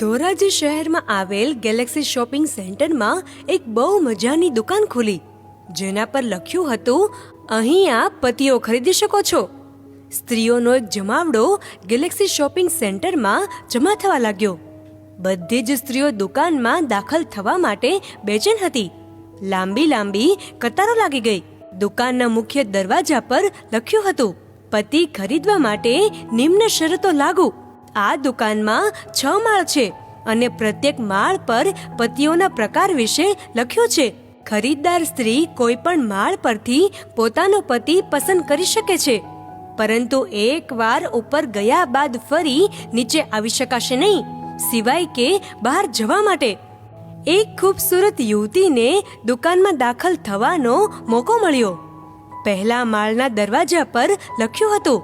ધોરાજી શહેરમાં આવેલ Galaxy shopping સેન્ટરમાં એક બહુ મજાની દુકાન ખુલી, જેના પર લખ્યું હતું, અહીંયા પતિઓ ખરીદી શકો છો. સ્ત્રીઓનો એક જમાવડો ગેલેક્સી શોપિંગ સેન્ટરમાં જમા થવા લાગ્યો. બધી જ સ્ત્રીઓ દુકાનમાં દાખલ થવા માટે બેચેન હતી. લાંબી લાંબી કતારો લાગી ગઈ. દુકાનના મુખ્ય દરવાજા પર લખ્યું હતું, પતિ ખરીદવા માટે નિમ્ન શરતો લાગુ. આ દુકાનમાં 6 માળ છે અને પ્રત્યેક માળ પર પતિઓના પ્રકાર વિશે લખ્યું છે. ખરીદદાર સ્ત્રી કોઈ પણ માળ પરથી પોતાનો પતિ પસંદ કરી શકે છે, પરંતુ એકવાર ઉપર ગયા બાદ ફરી નીચે આવી શકાશે નહીં, સિવાય કે બહાર જવા માટે. એક ખૂબસૂરત યુવતીને દુકાનમાં દાખલ થવાનો મોકો મળ્યો. પહેલા માળના દરવાજા પર લખ્યું હતું,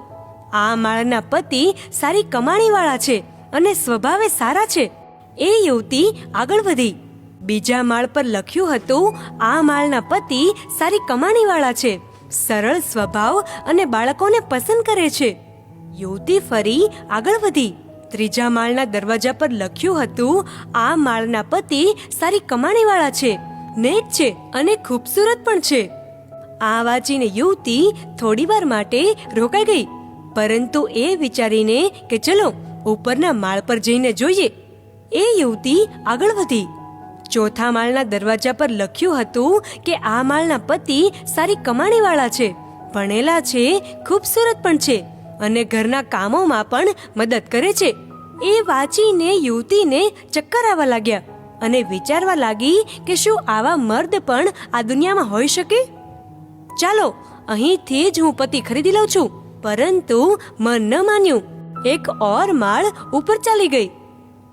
આ માળના પતિ સારી કમાણીવાળા છે અને સ્વભાવે સારા છે. એ યુવતી આગળ વધી. બીજા માળ પર લખ્યું હતું, આ માળના પતિ સારી કમાણીવાળા છે, સરળ સ્વભાવ અને બાળકોને પસંદ કરે છે. યુવતી ફરી આગળ વધી. ત્રીજા માળના દરવાજા પર લખ્યું હતું, આ માળના પતિ સારી કમાણીવાળા છે, નેક છે અને ખૂબસૂરત પણ છે. આ વાંચીને યુવતી થોડીવાર માટે રોકાઈ ગઈ, પરંતુ એ વિચારીને કે ચલો ઉપરના માળ પર જઈને જોઈએ, એ યુવતી આગળ વધી. ચોથા માળના દરવાજા પર લખ્યું હતું કે આ માળના પતિ સારી કમાણીવાળા છે, ભણેલા છે, ખૂબસૂરત પણ છે અને ઘરના કામોમાં પણ મદદ કરે છે. એ વાંચીને યુવતીને ચક્કર આવવા લાગ્યા અને વિચારવા લાગી કે શું આવા મર્દ પણ આ દુનિયામાં હોઈ શકે? ચાલો અહીંથી જ હું પતિ ખરીદી લઉં છું. પરંતુ મન ન માન્યું. એક ઓર માળ ઉપર ચાલી ગઈ.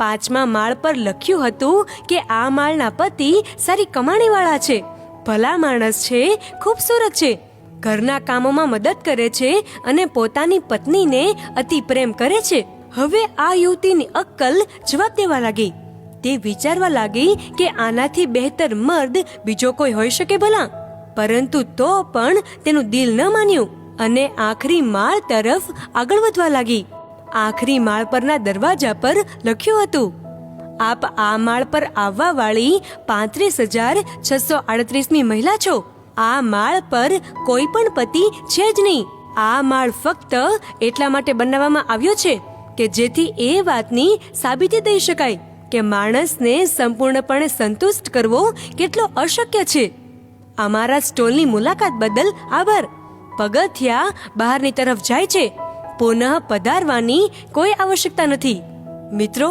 5મા માળ પર લખ્યું હતું કે આ માળના પતિ સારી કમાણીવાળા છે, ભલા માણસ છે, ખૂબસૂરત છે, ઘરના કામોમાં મદદ કરે છે અને પોતાની પત્નીને અતિ પ્રેમ કરે છે. હવે આ યુવતીની અક્કલ જવાબ દેવા લાગી. તે વિચારવા લાગી કે આનાથી બહેતર મર્દ બીજો કોઈ હોઈ શકે ભલા. પરંતુ તો પણ તેનું દિલ ન માન્યું અને આખરી માળ તરફ આગળ વધવા લાગી. આખરી માળ પરના દરવાજા પર લખ્યું હતું, આપ આ માળ પર આવવા વાળી 35,638મી મહિલા છો. આ માળ પર કોઈ પણ પતિ છે જ નહીં. આ માળ ફક્ત એટલા માટે બનાવવામાં આવ્યો છે કે જેથી એ વાતની સાબિતી દઈ શકાય કે માણસને સંપૂર્ણપણે સંતુષ્ટ કરવો કેટલો અશક્ય છે. અમારા સ્ટોલની મુલાકાત બદલ આભાર. પગથિયા બહારની તરફ જાય છે, પુનઃ પધારવાની કોઈ આવશ્યકતા નથી. મિત્રો,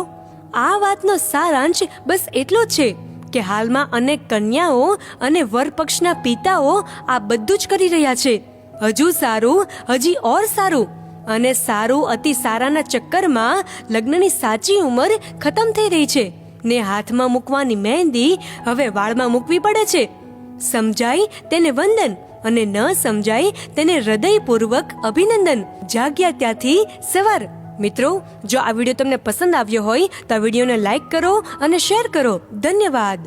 આ વાતનો સારાંશ બસ એટલો જ છે કે હાલમાં અનેક કન્યાઓ અને વરપક્ષના પિતાઓ આ બધું જ કરી રહ્યા છે. હજુ સારું, હજી ઓર સારું અને સારું અતિ સારાના ચક્કરમાં લગ્નની સાચી ઉંમર ખતમ થઈ રહી છે ને હાથમાં મૂકવાની મહેંદી હવે વાળમાં મૂકવી પડે છે. સમજાય તેને વંદન અને ન સમજાય તેને હૃદયપૂર્વક અભિનંદન. જાગ્યા ત્યાંથી સવાર. મિત્રો, જો આ વિડીયો તમને પસંદ આવ્યો હોય તો આ વિડીયોને લાઈક કરો અને શેર કરો. ધન્યવાદ.